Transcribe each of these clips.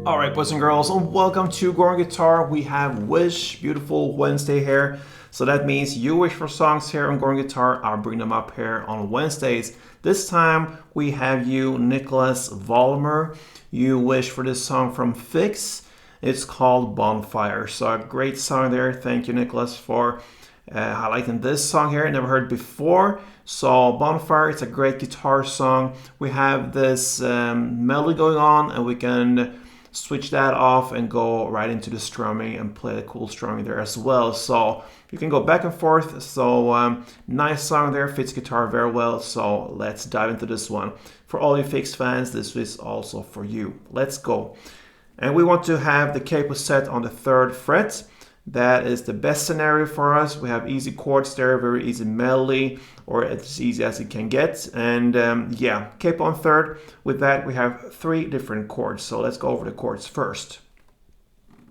Alright, boys and girls, and welcome to Growing Guitar. We have Wish, beautiful Wednesday here. So that means you wish for songs here on Growing Guitar. I'll bring them up here on Wednesdays. This time we have you, Nicholas Volmer. You wish for this song from PHIX. It's called Bonfire. So a great song there. Thank you, Nicholas, for highlighting this song here. Never heard before. So Bonfire, it's a great guitar song. We have this melody going on, and we can switch that off and go right into the strumming and play the cool strumming there as well. So you can go back and forth. So nice song there, fits guitar very well. So let's dive into this one. For all you PHIX fans, this is also for you. Let's go. And we want to have the capo set on the 3rd fret. That is the best scenario for us. We have easy chords there, very easy melody, or as easy as it can get. And yeah, capo on 3rd. With that, we have 3 different chords. So let's go over the chords first.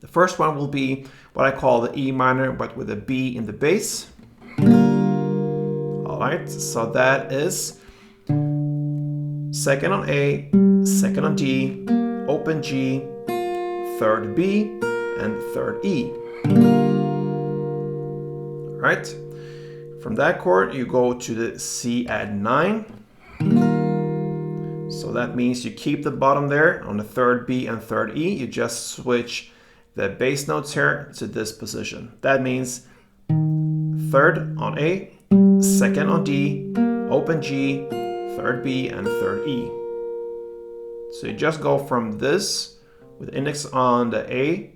The first one will be what I call the E minor, but with a B in the bass. All right, so that is 2nd on A, 2nd on D, open G, 3rd B, and 3rd E. Right, from that chord you go to the C add 9. So that means you keep the bottom there on the 3rd B and 3rd E. You just switch the bass notes here to this position. That means 3rd on A, 2nd on D, open G, 3rd B, and 3rd E. So you just go from this with index on the A,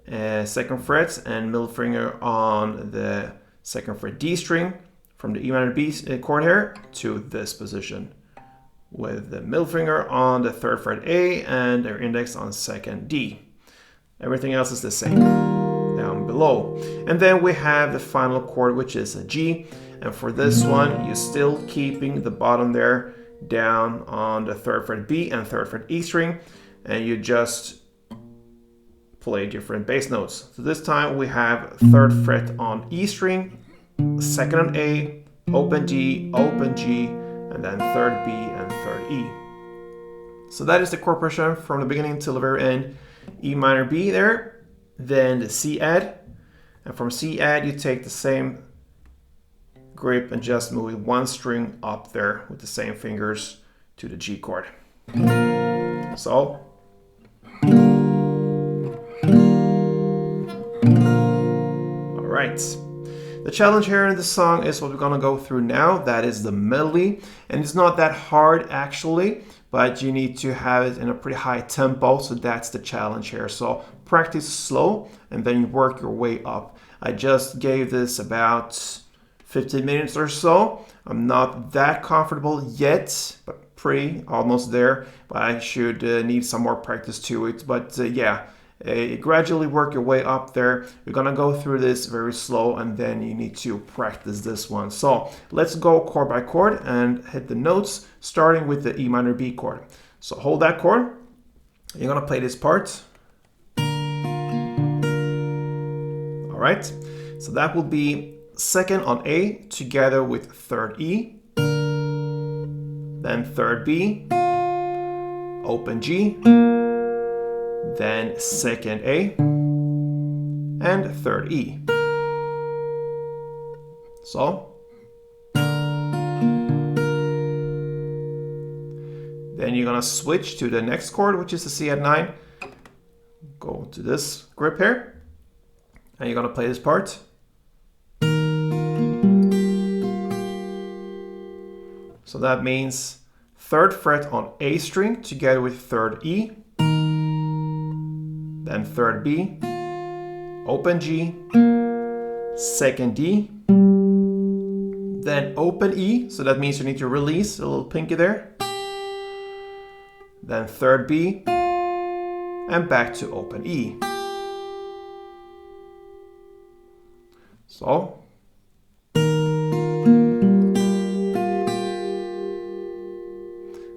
2nd fret, and middle finger on the 2nd fret D string, from the E minor B chord here to this position, with the middle finger on the 3rd fret A and their index on 2nd D. Everything else is the same down below. And then we have the final chord, which is a G. And for this one, you're still keeping the bottom there down on the 3rd fret B and 3rd fret E string, and you just play different bass notes. So this time we have 3rd fret on E string, 2nd on A, open D, open G, and then 3rd B and 3rd E. So that is the chord progression from the beginning till the very end. E minor B there, then the C add, and from C add you take the same grip and just move one string up there with the same fingers to the G chord. So right. The challenge here in the song is what we're gonna go through now. That is the melody, and it's not that hard actually, but you need to have it in a pretty high tempo. So that's the challenge here. So practice slow and then you work your way up. I just gave this about 15 minutes or so. I'm not that comfortable yet, but pretty almost there. But I should need some more practice to it. But yeah. Gradually work your way up there. You're gonna go through this very slow, and then you need to practice this one. So let's go chord by chord and hit the notes, starting with the E minor B chord. So hold that chord. You're gonna play this part. All right, so that will be 2nd on A together with 3rd E, then 3rd B, open G, then 2nd A, and 3rd E. So then you're gonna switch to the next chord, which is the C add 9. Go to this grip here, and you're gonna play this part. So that means 3rd fret on A string together with 3rd E, then 3rd B, open G, 2nd D, then open E, so that means you need to release a little pinky there. then third B, and back to open E. So.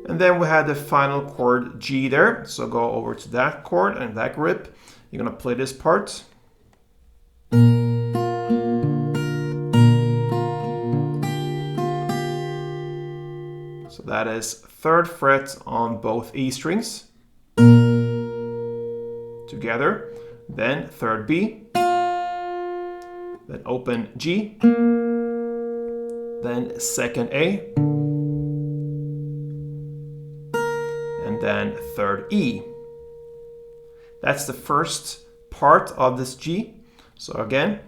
And then we had the final chord G there. So go over to that chord and that grip. You're gonna play this part. So that is third fret on both E strings together, then third B, then open G, then second A, and then third E. That's the first part of this G. So again,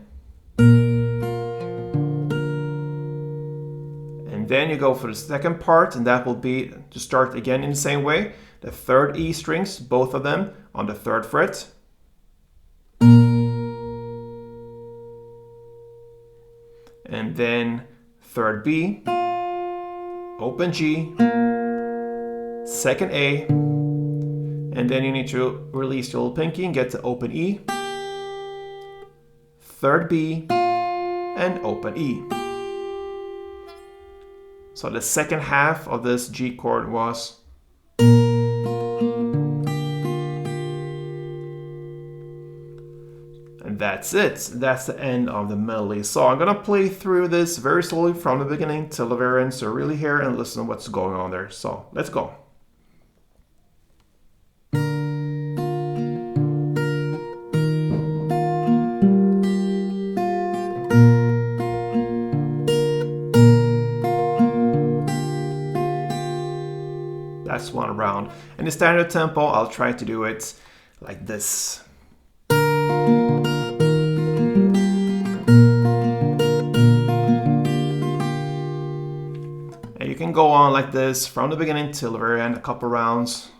and then you go for the second part, and that will be to start again in the same way. The third E strings, both of them on the third fret. And then third B, open G, second A, and then you need to release your little pinky and get to open E, third B, and open E. So the second half of this G chord was. And that's it. That's the end of the melody. So I'm gonna play through this very slowly from the beginning till the very end, so really hear and listen to what's going on there. So let's go. That's one round. In the standard tempo, I'll try to do it like this. And you can go on like this from the beginning till the very end, a couple rounds.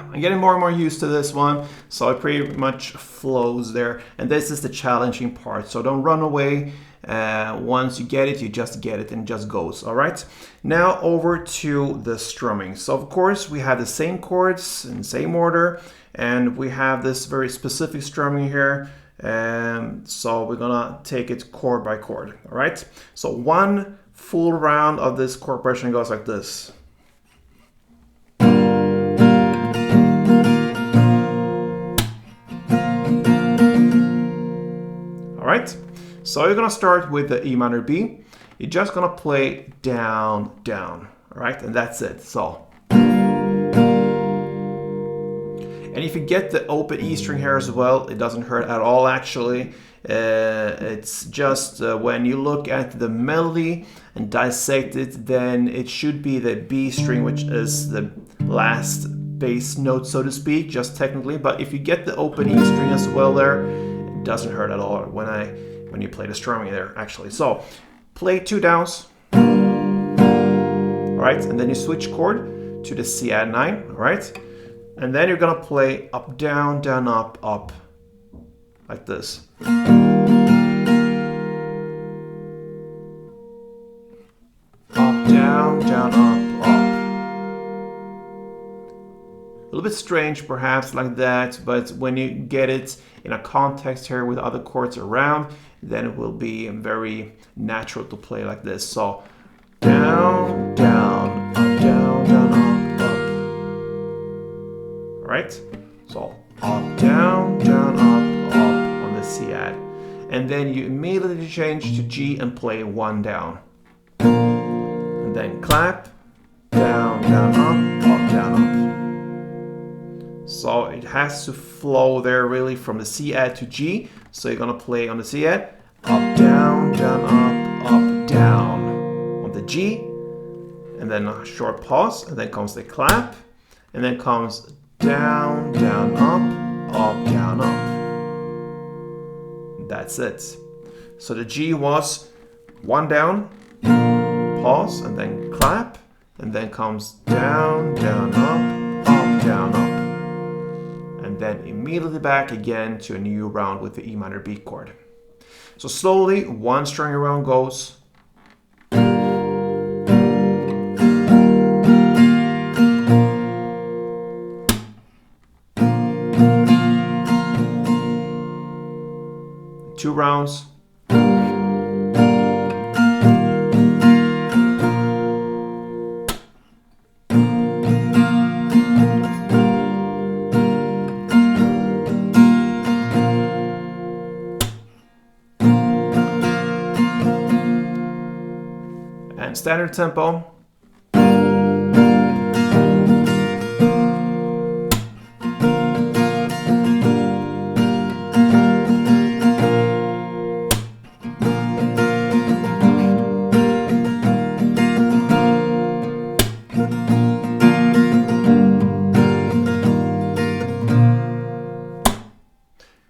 I'm getting more and more used to this one, so it pretty much flows there. And this is the challenging part, so don't run away. Once you get it, you just get it and it just goes, all right? Now over to the strumming. So of course we have the same chords in the same order, and we have this very specific strumming here. So we're gonna take it chord by chord, all right? So one full round of this chord progression goes like this. Alright, so you're gonna start with the E minor B. You're just gonna play down, down, alright, and that's it. So, and if you get the open E string here as well, it doesn't hurt at all actually. It's just when you look at the melody and dissect it, then it should be the B string, which is the last bass note, so to speak, just technically. But if you get the open E string as well there, it doesn't hurt at all when you play the strumming there actually. So play two downs, all right, and then you switch chord to the C add 9, all right, and then you're gonna play up, down, down, up, up, like this. Up, down, down, up, up. A little bit strange perhaps like that, but when you get it in a context here with other chords around, then it will be very natural to play like this. So down, down, up, down, down, up, up. All right, so up, down, down, up, up on the C add. And then you immediately change to G and play one down. And then clap, down, down, up, down, up. So it has to flow there really from the C add to G. So you're gonna play on the C add, up, down, down, up, down on the G, and then a short pause, and then comes the clap, and then comes down, down, up, down, up. That's it. So the G was 1 down, pause, and then clap, and then comes down, down, up, down, up. And then immediately back again to a new round with the E minor B chord. So slowly, one string around goes. Two rounds. And standard tempo.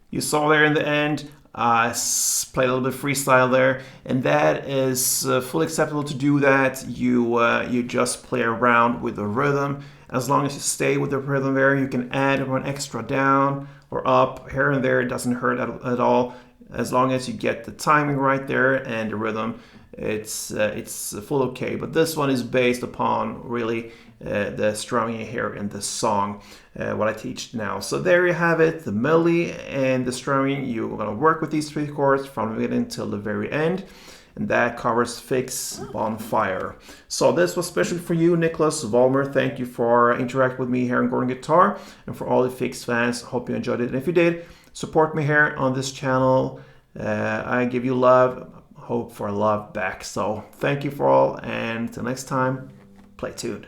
You saw there in the end, play a little bit freestyle there, and that is fully acceptable to do that. You just play around with the rhythm. As long as you stay with the rhythm there, you can add one extra down or up here and there. It doesn't hurt at all. As long as you get the timing right there and the rhythm, it's full okay. But this one is based upon really the strumming here in the song, what I teach now. So there you have it, the melody and the strumming. You're going to work with these 3 chords from the beginning till the very end. And that covers PHIX Bonfire. So this was special for you, Nicholas Vollmer. Thank you for interacting with me here on Gordon Guitar. And for all the PHIX fans, hope you enjoyed it. And if you did, support me here on this channel. I give you love, hope for love back. So thank you for all, and till next time, play tuned.